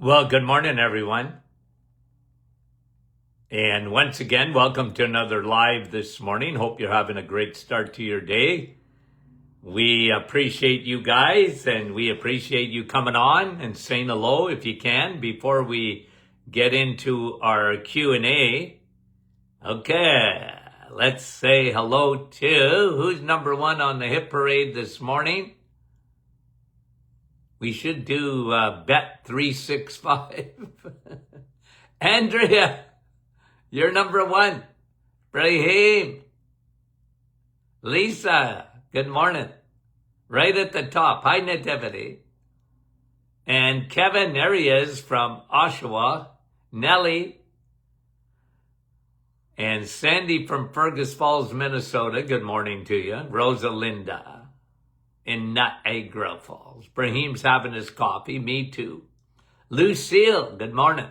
Well, good morning, everyone. And once again, welcome to another live this morning. Hope you're having a great start to your day. We appreciate you guys, and we appreciate you coming on and saying hello if you can before we get into our Q&A. Okay, let's say hello to who's number one on the hit parade this morning. We should do Bet 365. Andrea, you're number one. Brahim. Lisa, good morning. Right at the top. Hi, Nativity. And Kevin, there he is from Oshawa. Nellie. And Sandy from Fergus Falls, Minnesota. Good morning to you. Rosalinda in Niagara Falls. Brahim's having his coffee. Me too. Lucille, good morning.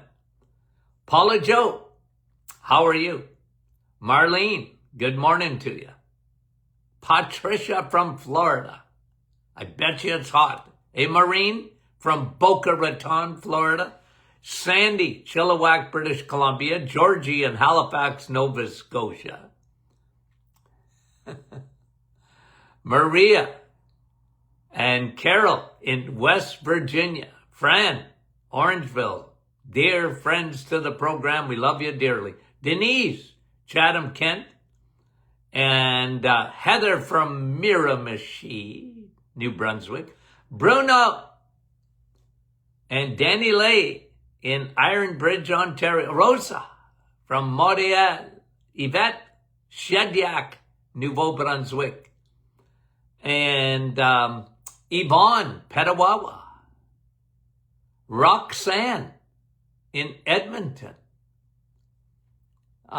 Paula Joe, how are you? Marlene, good morning to you. Patricia from Florida. I bet you it's hot. Hey, Maureen from Boca Raton, Florida. Sandy, Chilliwack, British Columbia. Georgie in Halifax, Nova Scotia. Maria and Carol in West Virginia. Fran, Orangeville. Dear friends to the program, we love you dearly. Denise, Chatham, Kent. And Heather from Miramichi, New Brunswick. Bruno and Danny Lay in Iron Bridge, Ontario. Rosa from Montreal. Yvette Shediak, Nouveau-Brunswick. And Yvonne Petawawa. Roxanne in Edmonton. Who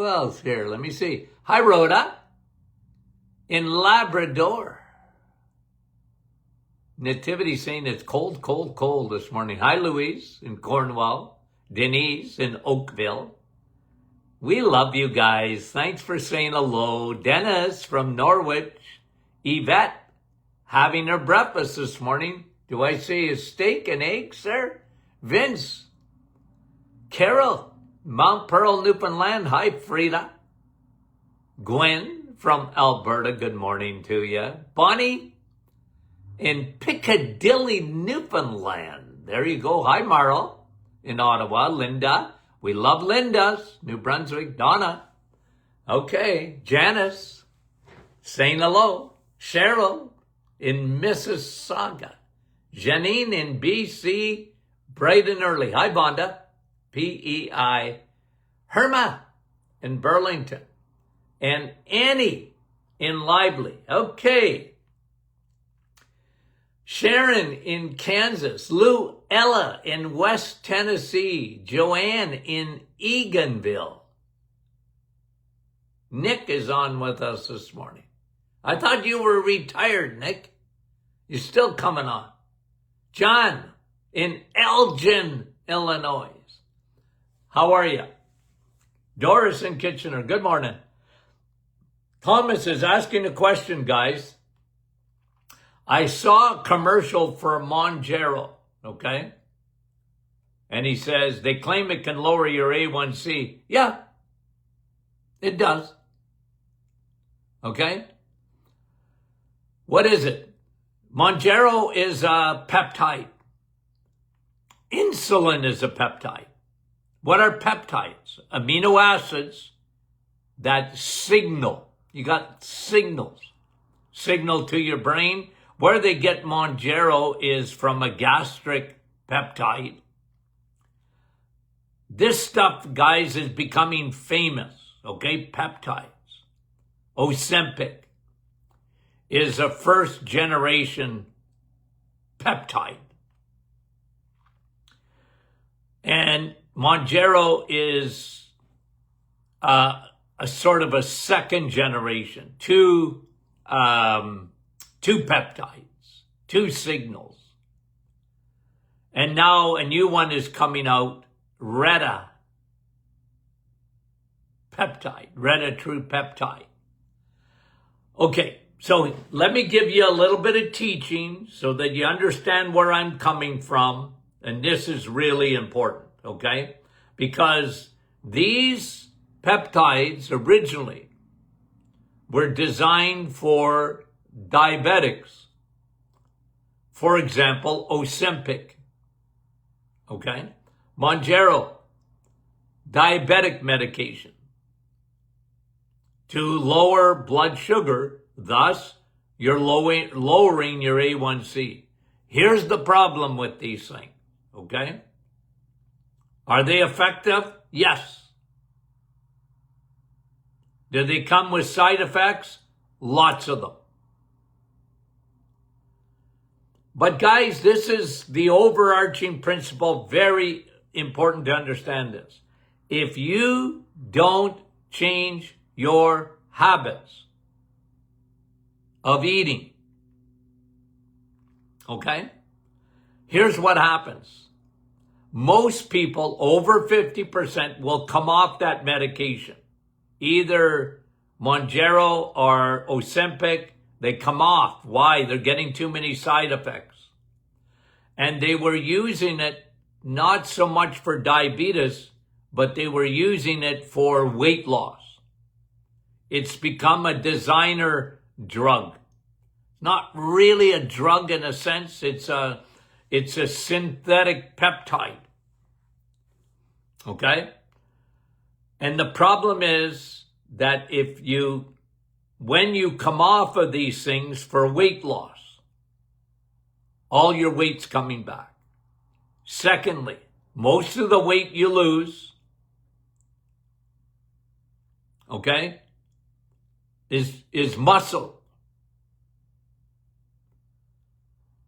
else here? Let me see. Hi, Rhoda in Labrador. Nativity saying it's cold, cold, cold this morning. Hi, Louise in Cornwall. Denise in Oakville. We love you guys. Thanks for saying hello. Dennis from Norwich. Yvette having her breakfast this morning. Do I say a steak and eggs, sir? Vince. Carol, Mount Pearl, Newfoundland. Hi, Frida. Gwen from Alberta. Good morning to you. Bonnie in Piccadilly, Newfoundland. There you go. Hi, Marl in Ottawa. Linda. We love Linda's. New Brunswick. Donna. Okay. Janice saying hello. Cheryl in Mississauga. Janine in BC, bright and early. Hi, Vonda. P-E-I. Herma in Burlington. And Annie in Lively. Okay. Sharon in Kansas. Lou Ella in West Tennessee. Joanne in Eganville. Nick is on with us this morning. I thought you were retired, Nick. You're still coming on. John in Elgin, Illinois. How are you? Doris in Kitchener. Good morning. Thomas is asking a question, guys. I saw a commercial for Mounjaro, okay? And he says, they claim it can lower your A1C. Yeah, it does. Okay? What is it? Mounjaro is a peptide. Insulin is a peptide. What are peptides? Amino acids that signal. You got signals. Signal to your brain. Where they get Mounjaro is from a gastric peptide. This stuff, guys, is becoming famous. Okay? Peptides. Ozempic is a first generation peptide. And Mounjaro is a sort of a second generation, two peptides, two signals. And now a new one is coming out, Retta peptide, Retta True peptide. Okay, So let me give you a little bit of teaching so that you understand where I'm coming from. And this is really important, okay? Because these peptides originally were designed for diabetics. For example, Ozempic, okay? Mounjaro, diabetic medication to lower blood sugar. Thus, you're lowering your A1C. Here's the problem with these things, okay? Are they effective? Yes. Do they come with side effects? Lots of them. But guys, this is the overarching principle. Very important to understand this. If you don't change your habits of eating, okay, here's what happens. Most people, over 50%, will come off that medication. Either Mounjaro or Ozempic, they come off. Why? They're getting too many side effects. And they were using it not so much for diabetes, but they were using it for weight loss. It's become a designer drug. Not really a drug in a sense. It's a synthetic peptide. Okay? And the problem is that when you come off of these things for weight loss, all your weight's coming back. Secondly, most of the weight you lose, okay, is muscle.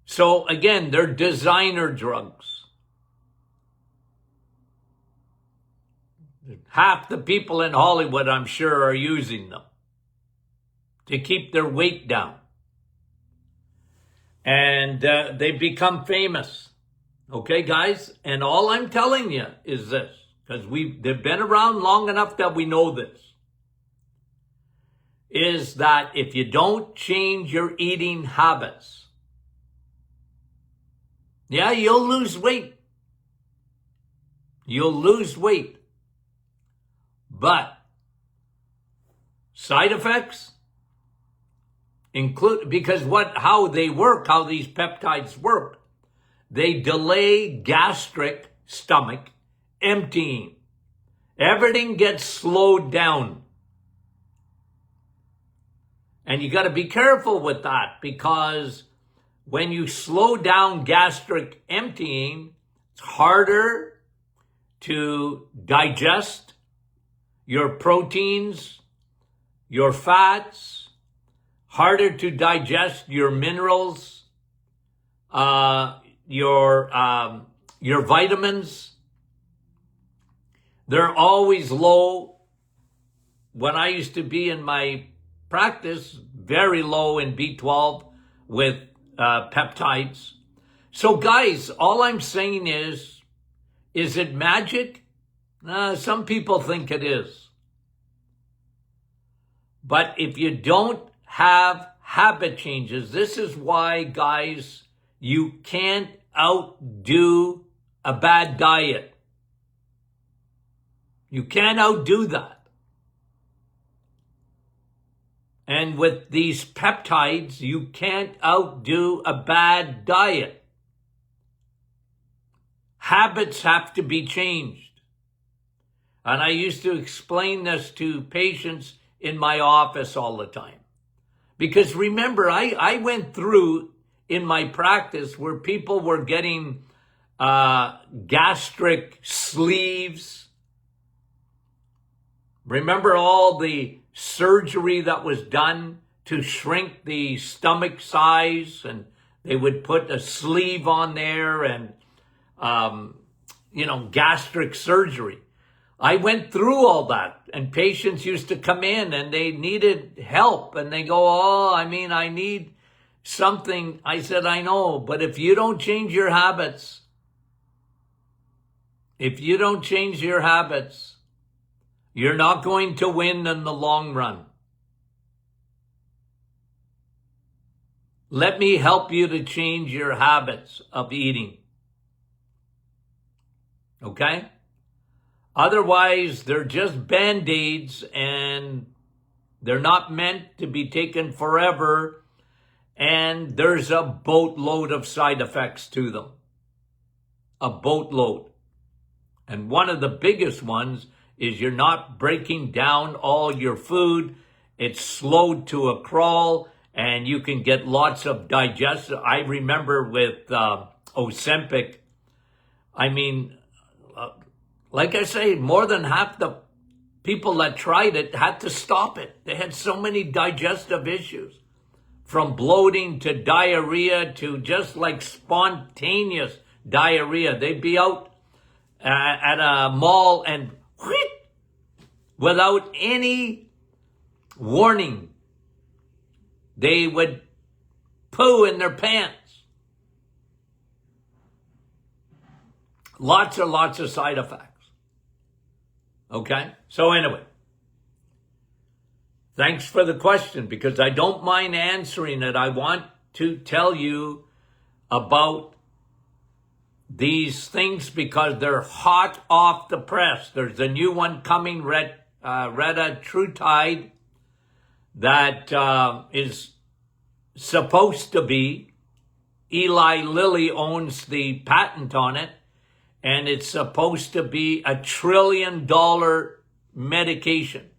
So again, they're designer drugs. Half the people in Hollywood, I'm sure, are using them to keep their weight down. And they become famous. Okay, guys? And all I'm telling you is this, because they've been around long enough that we know this, is that if you don't change your eating habits, yeah, you'll lose weight. You'll lose weight. But side effects include, because how these peptides work, they delay gastric stomach emptying. Everything gets slowed down. And you got to be careful with that, because when you slow down gastric emptying, it's harder to digest your proteins, your fats, harder to digest your minerals, your vitamins. They're always low. When I used to be in my practice, very low in B12 with peptides. So guys, all I'm saying is it magic? Some people think it is. But if you don't have habit changes, this is why, guys, you can't outdo a bad diet. You can't outdo that. And with these peptides, you can't outdo a bad diet. Habits have to be changed. And I used to explain this to patients in my office all the time. Because remember, I went through in my practice where people were getting gastric sleeves. Remember all the surgery that was done to shrink the stomach size, and they would put a sleeve on there and, gastric surgery. I went through all that, and patients used to come in and they needed help, and they go, I need something. I said, I know, but if you don't change your habits, you're not going to win in the long run. Let me help you to change your habits of eating. Okay? Otherwise, they're just Band-Aids and they're not meant to be taken forever. And there's a boatload of side effects to them. A boatload. And one of the biggest ones is you're not breaking down all your food. It's slowed to a crawl, and you can get lots of digestive. I remember with Ozempic, I mean, like I say, more than half the people that tried it had to stop it. They had so many digestive issues, from bloating to diarrhea to just like spontaneous diarrhea. They'd be out at a mall and without any warning, they would poo in their pants. Lots of side effects. Okay? So anyway, thanks for the question, because I don't mind answering it. I want to tell you about these things because they're hot off the press. There's a new one coming, retatrutide, that is supposed to be, Eli Lilly owns the patent on it, and it's supposed to be $1 trillion medication.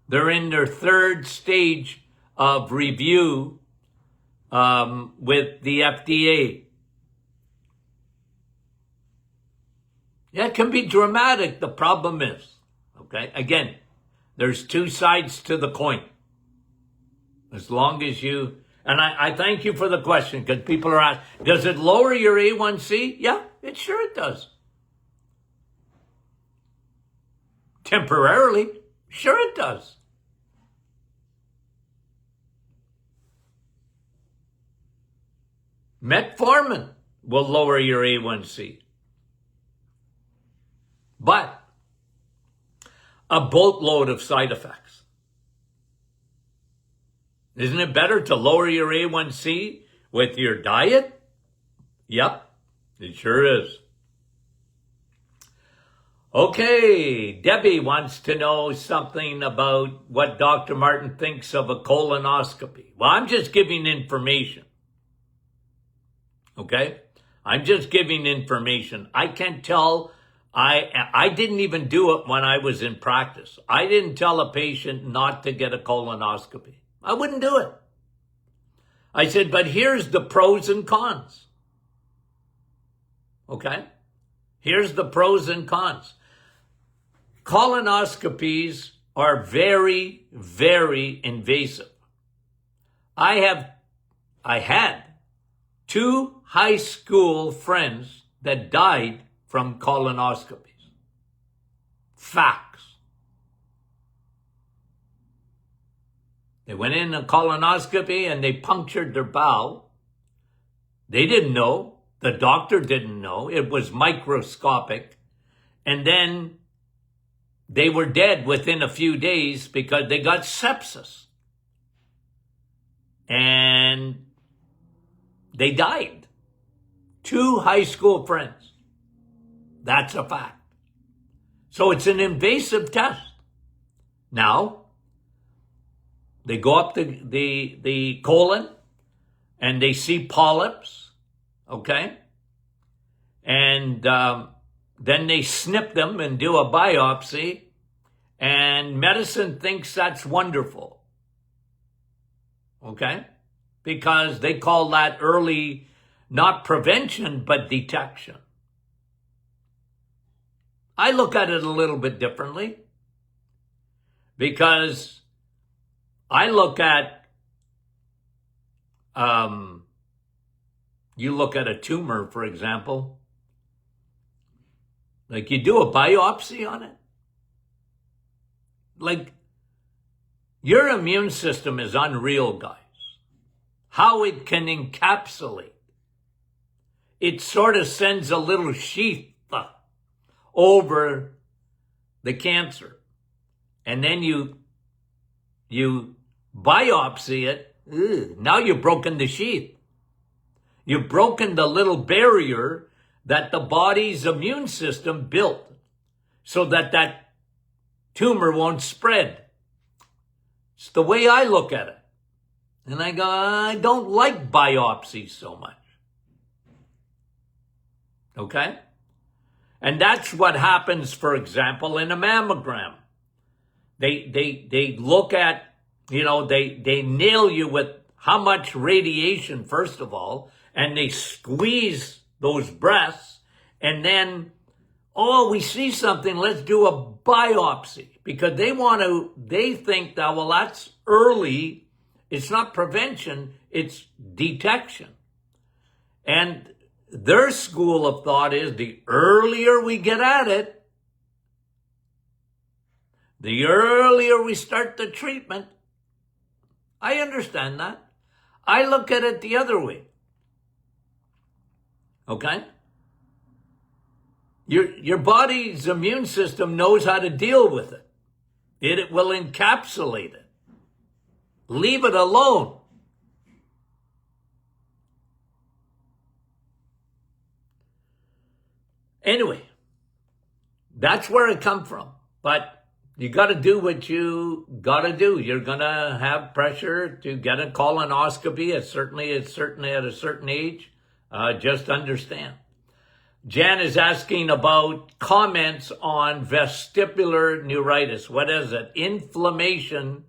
They're in their third stage of review with the FDA. Yeah, it can be dramatic. The problem is, okay, again, there's two sides to the coin. As long as you, and I thank you for the question, because people are asking, does it lower your A1C? Yeah, it sure it does. Temporarily, sure it does. Metformin will lower your A1C. But a boatload of side effects. Isn't it better to lower your A1C with your diet? Yep, it sure is. Okay, Debbie wants to know something about what Dr. Martin thinks of a colonoscopy. Well, I'm just giving information. Okay? I'm just giving information. I can't tell. I didn't even do it when I was in practice. I didn't tell a patient not to get a colonoscopy. I wouldn't do it. I said, but here's the pros and cons. Okay? Here's the pros and cons. Colonoscopies are very, very invasive. I had 2 high school friends that died from colonoscopies. Facts. They went in a colonoscopy and they punctured their bowel. They didn't know. The doctor didn't know. It was microscopic. And then they were dead within a few days because they got sepsis. And they died. 2 high school friends. That's a fact. So it's an invasive test. Now, they go up the colon and they see polyps, okay? And then they snip them and do a biopsy, and medicine thinks that's wonderful, okay? Because they call that early, not prevention, but detection. I look at it a little bit differently, because I look at, you look at a tumor, for example, like you do a biopsy on it. Like, your immune system is unreal, guys. How it can encapsulate. It sort of sends a little sheath over the cancer. And then you biopsy it, Ugh. Now you've broken the sheath. You've broken the little barrier that the body's immune system built so that that tumor won't spread. It's the way I look at it. And I go, I don't like biopsies so much. Okay? And that's what happens, for example, in a mammogram. They look at, they nail you with how much radiation, first of all, and they squeeze those breasts, and then, we see something, let's do a biopsy. Because they think that, well, that's early. It's not prevention, it's detection. And their school of thought is the earlier we get at it, the earlier we start the treatment. I understand that. I look at it the other way. Okay? Your body's immune system knows how to deal with it. It will encapsulate it. Leave it alone. Anyway, that's where it come from. But you got to do what you got to do. You're going to have pressure to get a colonoscopy, certainly at a certain age. Just understand. Jan is asking about comments on vestibular neuritis. What is it? Inflammation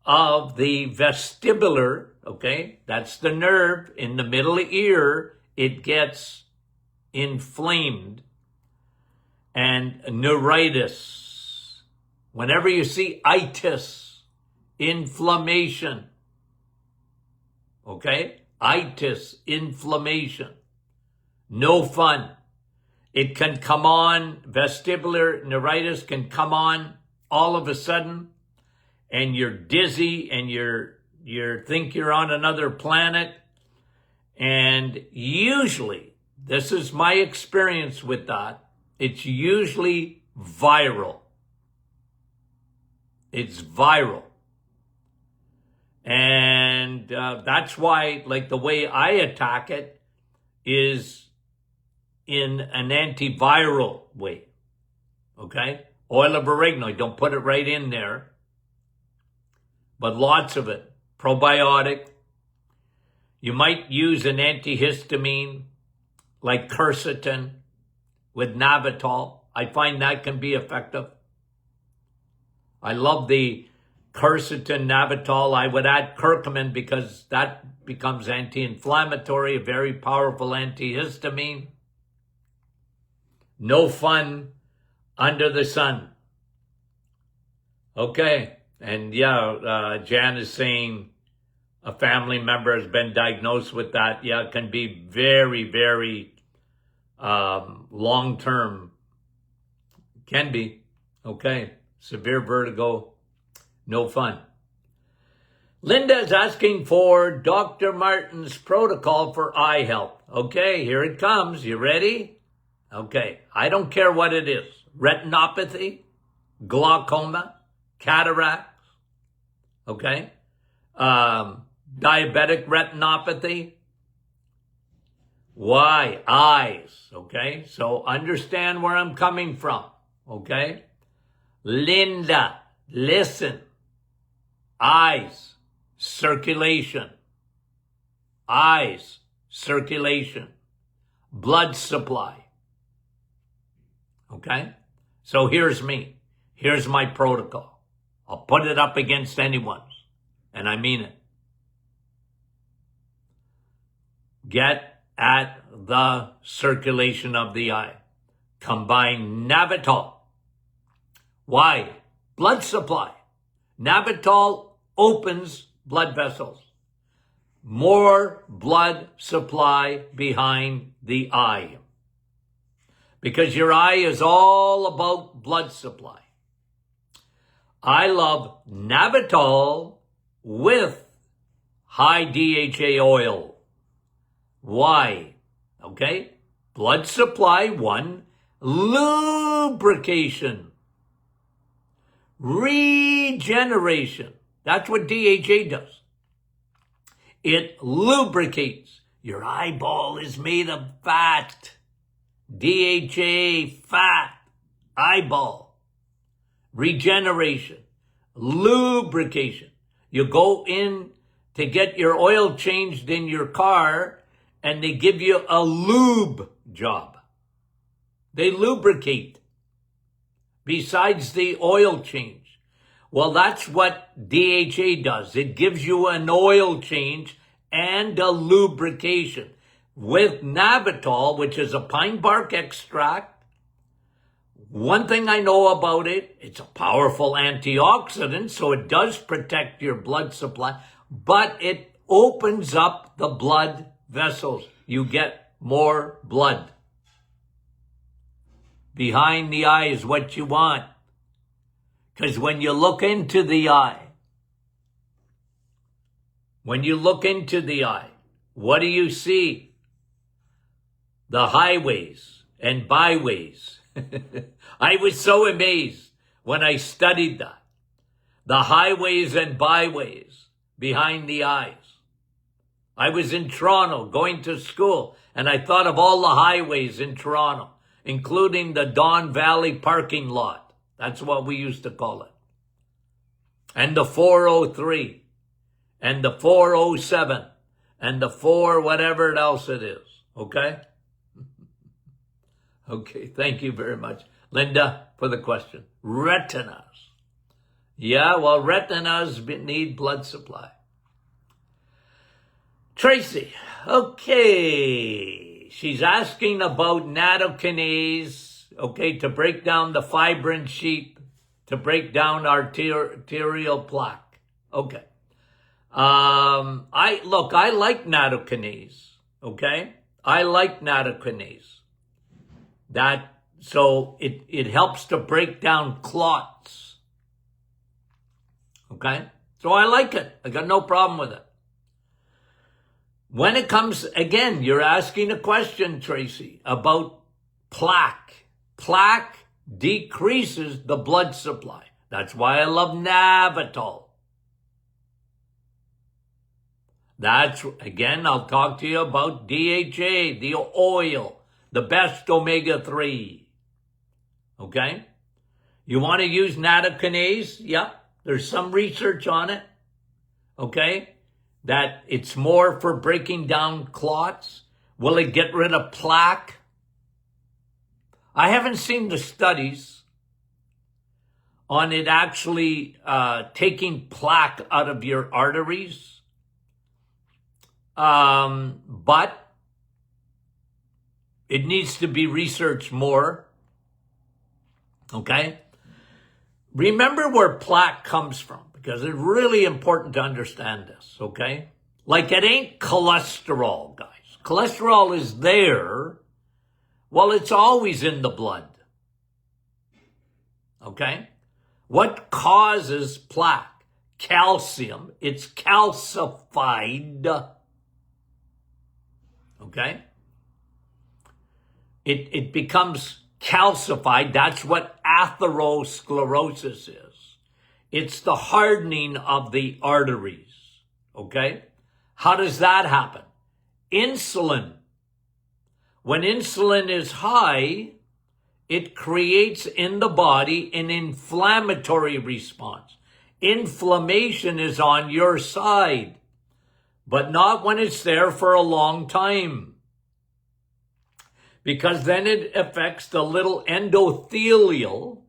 of the vestibular, okay? That's the nerve in the middle ear. It gets inflamed. And neuritis. Whenever you see itis, inflammation, okay? Itis, inflammation. No fun. It can come on, vestibular neuritis can come on all of a sudden, and you're dizzy and you think you're on another planet. And usually, this is my experience with that, it's usually viral. It's viral. And that's why, like, the way I attack it is in an antiviral way. Okay? Oil of oregano, don't put it right in there. But lots of it. Probiotic. You might use an antihistamine like quercetin with Navitol. I find that can be effective. I love the quercetin, Navitol. I would add curcumin because that becomes anti-inflammatory, a very powerful antihistamine. No fun under the sun. Okay. And Jan is saying a family member has been diagnosed with that. Yeah, it can be very, very long-term. Can be. Okay. Severe vertigo. No fun. Linda is asking for Dr. Martin's protocol for eye health. Okay, here it comes. You ready? Okay. I don't care what it is. Retinopathy, glaucoma, cataracts. Okay. Diabetic retinopathy. Why? Eyes. Okay. So understand where I'm coming from. Okay. Linda, listen. Eyes, circulation. Eyes, circulation. Blood supply. Okay? So here's me. Here's my protocol. I'll put it up against anyone's. And I mean it. Get at the circulation of the eye. Combine Navitol. Why? Blood supply. Navitol opens blood vessels. More blood supply behind the eye. Because your eye is all about blood supply. I love Navitol with high DHA oil. Why? Okay? Blood supply, one. Lubrication. Regeneration. That's what DHA does. It lubricates. Your eyeball is made of fat. DHA, fat, eyeball. Regeneration, lubrication. You go in to get your oil changed in your car, and they give you a lube job. They lubricate besides the oil change. Well, that's what DHA does. It gives you an oil change and a lubrication. With Navitol, which is a pine bark extract, one thing I know about it, it's a powerful antioxidant, so it does protect your blood supply, but it opens up the blood vessels. You get more blood. Behind the eye is what you want. Because when you look into the eye, what do you see? The highways and byways. I was so amazed when I studied that. The highways and byways behind the eyes. I was in Toronto going to school, and I thought of all the highways in Toronto, including the Don Valley parking lot. That's what we used to call it. And the 403, and the 407, and the 4 whatever else it is. Okay? Okay, thank you very much, Linda, for the question. Retinas. Yeah, well, retinas need blood supply. Tracy, okay. She's asking about nattokinase, okay, to break down the fibrin sheath, to break down arterial plaque. Okay. I like nattokinase, okay? I like nattokinase. So it helps to break down clots. Okay? So I like it. I got no problem with it. When it comes, again, you're asking a question, Tracy, about plaque. Plaque decreases the blood supply. That's why I love Navitol. Again, I'll talk to you about DHA, the oil, the best omega-3. Okay? You want to use nattokinase? Yeah, there's some research on it. Okay? That it's more for breaking down clots. Will it get rid of plaque? I haven't seen the studies on it actually taking plaque out of your arteries. But it needs to be researched more. Okay? Remember where plaque comes from, because it's really important to understand this, okay? Like, it ain't cholesterol, guys. Cholesterol is there. Well, it's always in the blood. Okay? What causes plaque? Calcium. It's calcified. Okay? It becomes calcified. That's what atherosclerosis is. It's the hardening of the arteries. Okay? How does that happen? Insulin. When insulin is high, it creates in the body an inflammatory response. Inflammation is on your side, but not when it's there for a long time. Because then it affects the little endothelial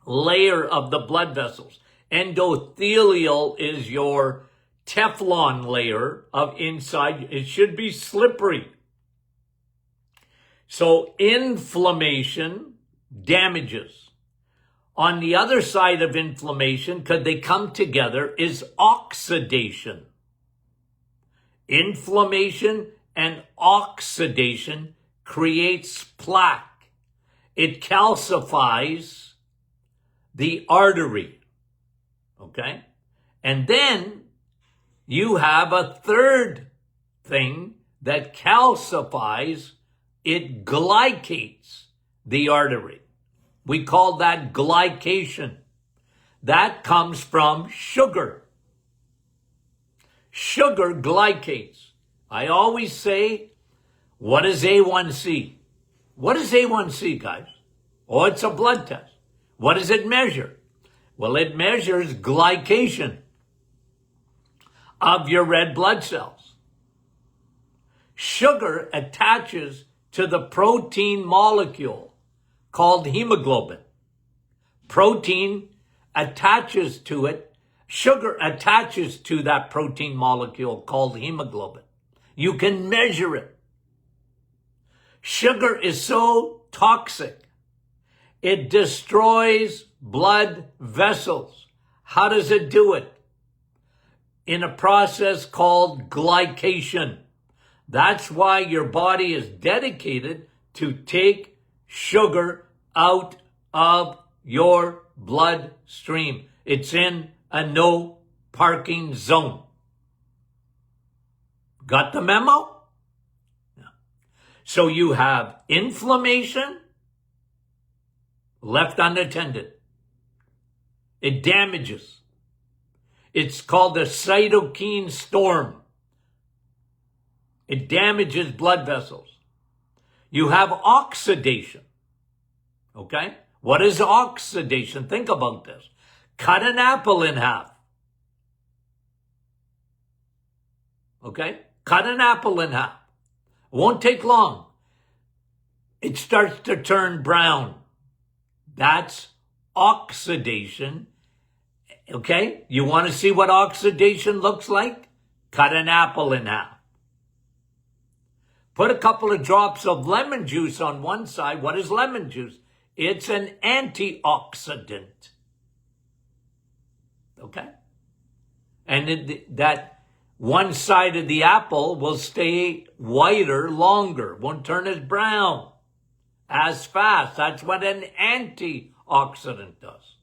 layer of the blood vessels. Endothelial is your Teflon layer of inside. It should be slippery. So inflammation damages. On the other side of inflammation, because they come together, is oxidation. Inflammation and oxidation creates plaque. It calcifies the artery. Okay? And then you have a third thing that calcifies. It glycates the artery. We call that glycation. That comes from sugar. sugar glycates. I always say, what is A1C? What is A1C, guys? Oh, it's a blood test. What does it measure? Well, it measures glycation of your red blood cells. Sugar attaches to the protein molecule called hemoglobin. Protein attaches to it. Sugar attaches to that protein molecule called hemoglobin. You can measure it. Sugar is so toxic. It destroys blood vessels. How does it do it? In a process called glycation. That's why your body is dedicated to take sugar out of your bloodstream. It's in a no parking zone. Got the memo? No. So you have inflammation left unattended. It damages. It's called the cytokine storm. It damages blood vessels. You have oxidation. Okay? What is oxidation? Think about this. Cut an apple in half. Okay? Cut an apple in half. It won't take long. It starts to turn brown. That's oxidation. Okay? You want to see what oxidation looks like? Cut an apple in half. Put a couple of drops of lemon juice on one side. What is lemon juice? It's an antioxidant. Okay? And that one side of the apple will stay whiter longer, won't turn as brown as fast. That's what an antioxidant does.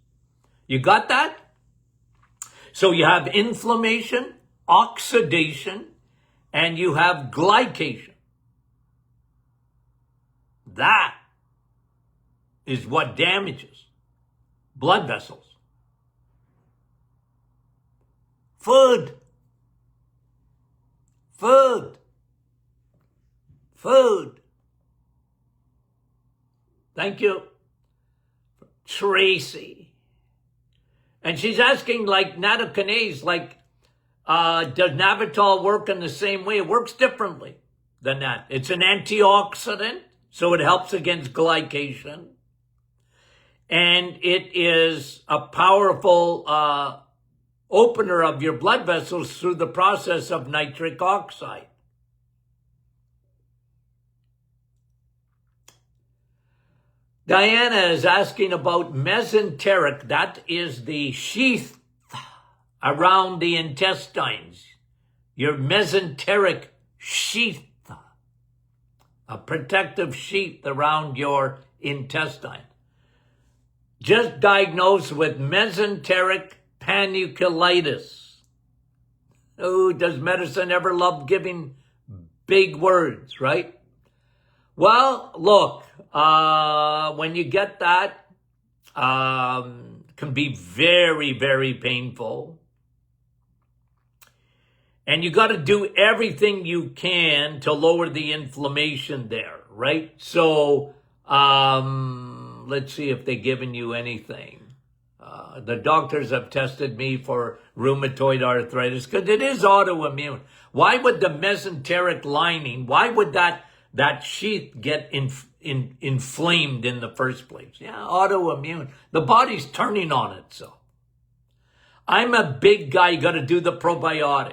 You got that? So you have inflammation, oxidation, and you have glycation. That is what damages blood vessels. Food. Thank you, Tracy. And she's asking, like, nattokinase, like, does Navitol work in the same way? It works differently than that. It's an antioxidant, so it helps against glycation. And it is a powerful opener of your blood vessels through the process of nitric oxide. Diana is asking about mesenteric. That is the sheath around the intestines. Your mesenteric sheath. A protective sheath around your intestine. Just diagnosed with mesenteric panniculitis. Oh, does medicine ever love giving big words, right? Well, look, when you get that, can be very, very painful. And you got to do everything you can to lower the inflammation there, right? So, let's see if they've given you anything. The doctors have tested me for rheumatoid arthritis because it is autoimmune. Why would the mesenteric lining, why would that sheath get inflamed in the first place? Yeah, autoimmune. The body's turning on itself. I'm a big guy, you got to do the probiotics.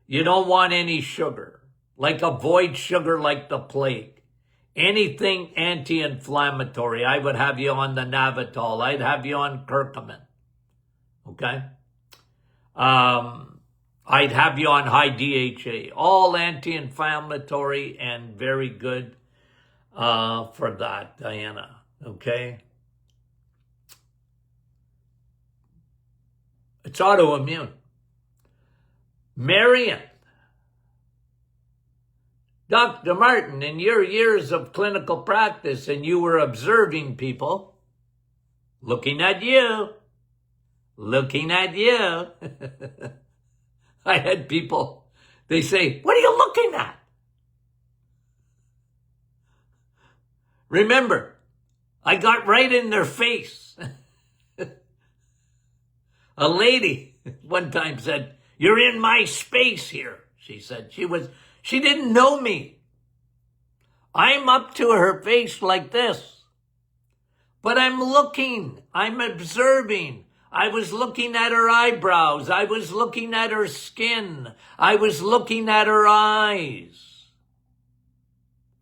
You don't want any sugar. Like, avoid sugar like the plague. Anything anti-inflammatory, I would have you on the Navitol. I'd have you on curcumin. Okay? I'd have you on high DHA. All anti-inflammatory and very good for that, Diana. Okay? It's autoimmune. Marion. Dr. Martin, in your years of clinical practice, and you were observing people, looking at you. I had people, they say, what are you looking at? Remember, I got right in their face. A lady one time said, you're in my space here. She said she didn't know me. I'm up to her face like this. But I'm looking, I'm observing. I was looking at her eyebrows. I was looking at her skin. I was looking at her eyes.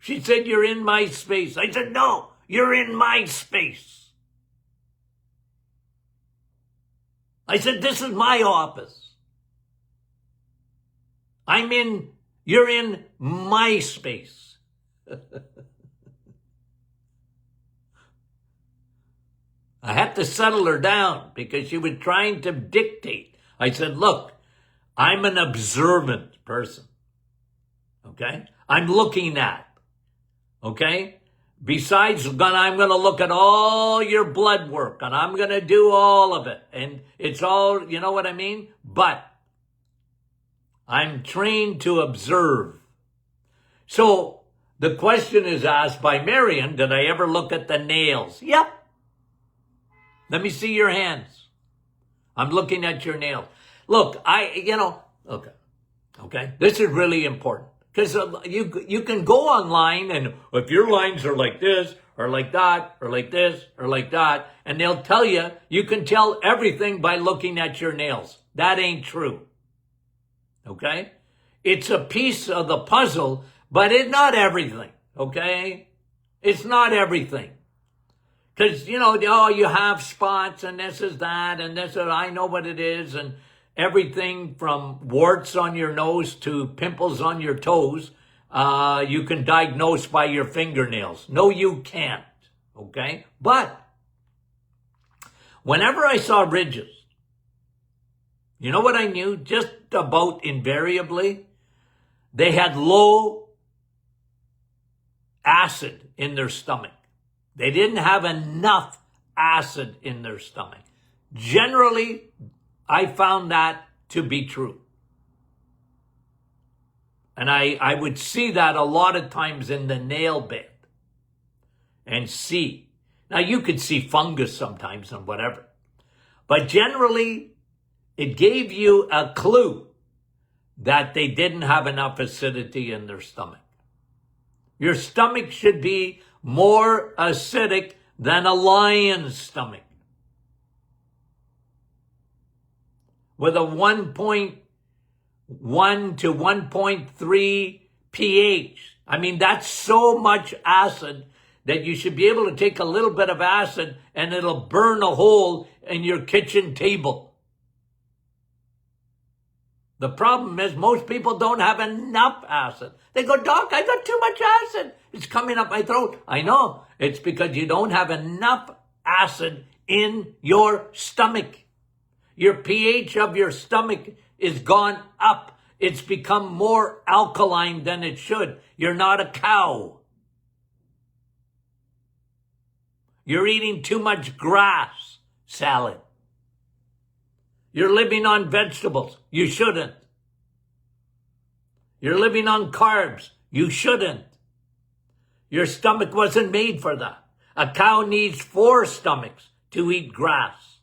She said, you're in my space. I said, no, you're in my space. I said, this is my office. You're in my space. I had to settle her down because she was trying to dictate. I said, look, I'm an observant person. Okay? I'm looking at. Okay? Besides, I'm going to look at all your blood work and I'm going to do all of it. And it's all, you know what I mean? But I'm trained to observe. So the question is asked by Marion, did I ever look at the nails? Yep. Let me see your hands. I'm looking at your nails. Look, okay. This is really important because you can go online and if your lines are like this or like that or like this or like that, and they'll tell you can tell everything by looking at your nails. That ain't true. Okay? It's a piece of the puzzle, but it's not everything. Okay? It's not everything. Because, you have spots and this is that and this is, I know what it is, and everything from warts on your nose to pimples on your toes, you can diagnose by your fingernails. No, you can't, okay? But whenever I saw ridges, you know what I knew? Just about invariably, they had low acid in their stomach. They didn't have enough acid in their stomach. Generally, I found that to be true. And I would see that a lot of times in the nail bed and see. Now, you could see fungus sometimes and whatever. But generally, it gave you a clue that they didn't have enough acidity in their stomach. Your stomach should be more acidic than a lion's stomach. With a 1.1 to 1.3 pH. I mean, that's so much acid that you should be able to take a little bit of acid and it'll burn a hole in your kitchen table. The problem is most people don't have enough acid. They go, Doc, I got too much acid. It's coming up my throat. I know. It's because you don't have enough acid in your stomach. Your pH of your stomach is gone up. It's become more alkaline than it should. You're not a cow. You're eating too much grass salad. You're living on vegetables. You shouldn't. You're living on carbs. You shouldn't. Your stomach wasn't made for that. A cow needs 4 stomachs to eat grass.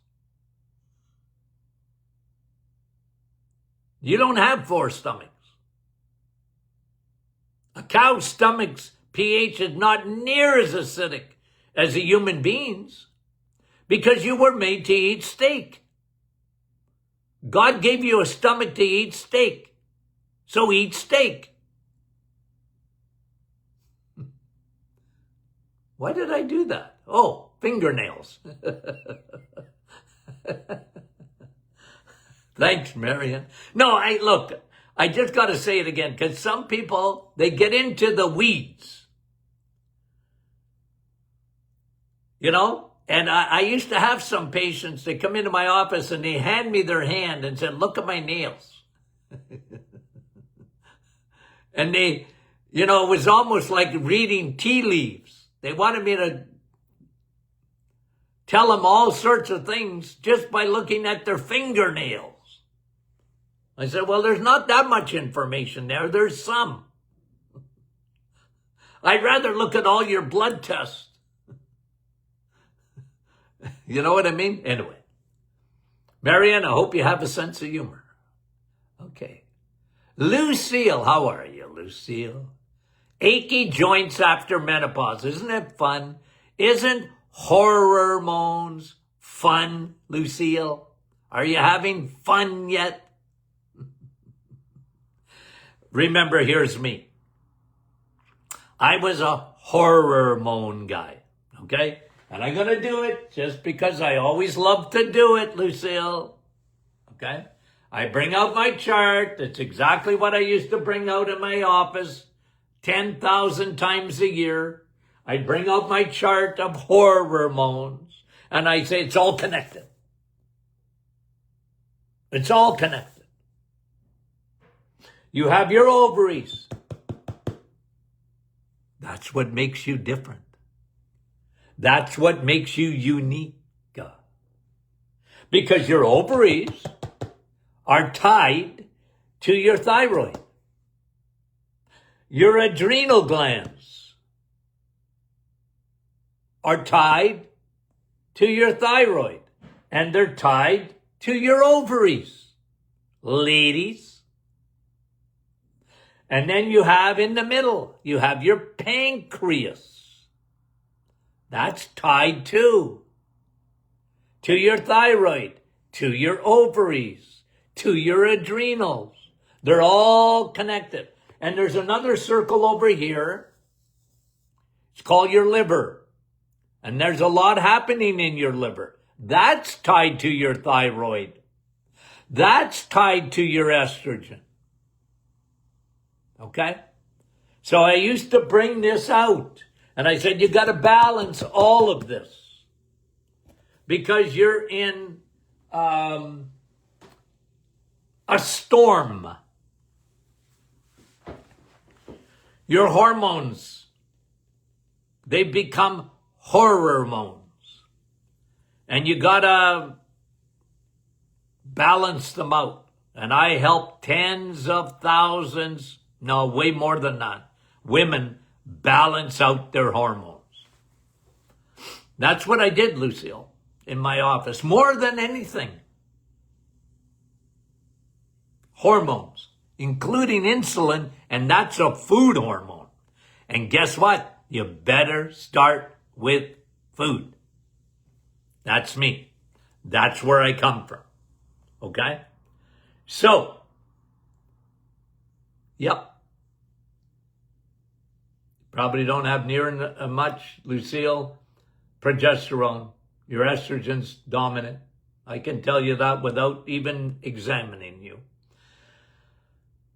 You don't have 4 stomachs. A cow's stomach's pH is not near as acidic as a human being's because you were made to eat steak. God gave you a stomach to eat steak. So eat steak. Why did I do that? Oh, fingernails. Thanks, Marion. No, I just got to say it again because some people, they get into the weeds. And I used to have some patients, they come into my office and they hand me their hand and said, look at my nails. And they, it was almost like reading tea leaves. They wanted me to tell them all sorts of things just by looking at their fingernails. I said, well, there's not that much information there. There's some. I'd rather look at all your blood tests. You know what I mean? Anyway. Marianne, I hope you have a sense of humor. Okay. Lucille, how are you, Lucille? Achy joints after menopause. Isn't it fun? Isn't hormones fun, Lucille? Are you having fun yet? Remember, here's me. I was a hormone guy, okay? And I'm going to do it just because I always love to do it, Lucille. Okay? I bring out my chart. It's exactly what I used to bring out in my office 10,000 times a year. I bring out my chart of hormones and I say it's all connected. It's all connected. You have your ovaries. That's what makes you different. That's what makes you unique. Because your ovaries are tied to your thyroid. Your adrenal glands are tied to your thyroid. And they're tied to your ovaries. Ladies. And then you have in the middle, you have your pancreas. That's tied to your thyroid, to your ovaries, to your adrenals. They're all connected. And there's another circle over here. It's called your liver. And there's a lot happening in your liver. That's tied to your thyroid. That's tied to your estrogen. Okay? So I used to bring this out. And I said, you got to balance all of this. Because you're in a storm. Your hormones, they become hormones. And you got to balance them out. And I help tens of thousands, no, way more than that, women balance out their hormones. That's what I did, Lucille, in my office. More than anything. Hormones, including insulin, and that's a food hormone. And guess what? You better start with food. That's me. That's where I come from. Okay? So, yep. Probably don't have near much, Lucille, progesterone. Your estrogen's dominant. I can tell you that without even examining you.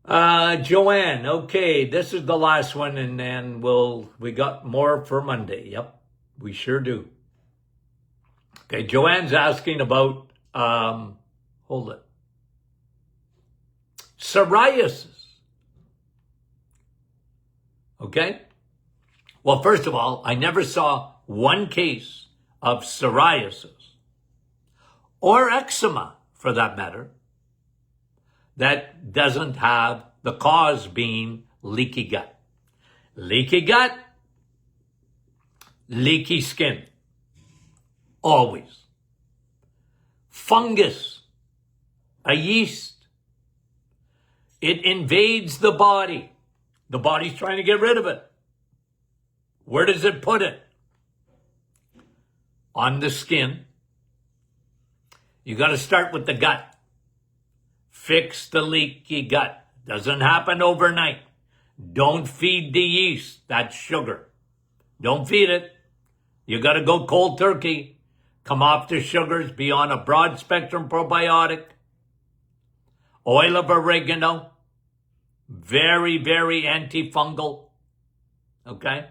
Joanne, okay, this is the last one, and then we got more for Monday. Yep, we sure do. Okay, Joanne's asking about, hold it, psoriasis. Okay? Well, first of all, I never saw one case of psoriasis or eczema, for that matter, that doesn't have the cause being leaky gut. Leaky gut, leaky skin. Always. Fungus, a yeast. It invades the body. The body's trying to get rid of it. Where does it put it? On the skin. You got to start with the gut. Fix the leaky gut. Doesn't happen overnight. Don't feed the yeast. That's sugar. Don't feed it. You got to go cold turkey. Come off the sugars. Be on a broad spectrum probiotic. Oil of oregano. Very, very antifungal. Okay?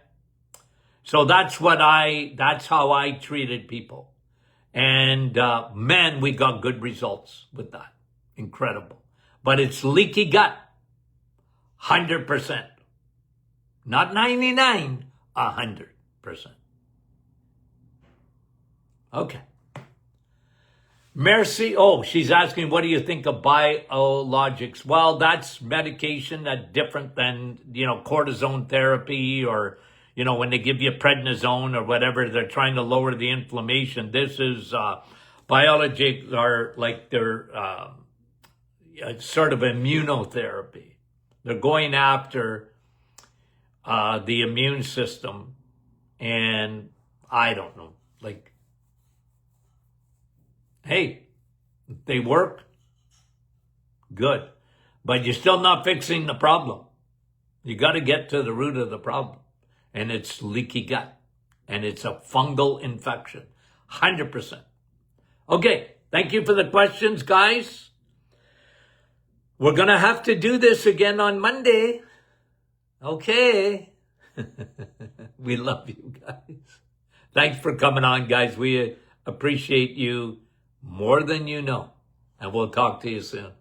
So that's how I treated people. And man, we got good results with that. Incredible. But it's leaky gut. 100%. Not 99, 100%. Okay. Mercy, oh, she's asking, what do you think of biologics? Well, that's medication that's different than, cortisone therapy or, when they give you prednisone or whatever, they're trying to lower the inflammation. This is, biologics are like they're sort of immunotherapy. They're going after the immune system, and I don't know, like, hey, if they work, good. But you're still not fixing the problem. You got to get to the root of the problem. And it's leaky gut. And it's a fungal infection. 100%. Okay, thank you for the questions, guys. We're going to have to do this again on Monday. Okay. We love you guys. Thanks for coming on, guys. We appreciate you more than you know. And we'll talk to you soon.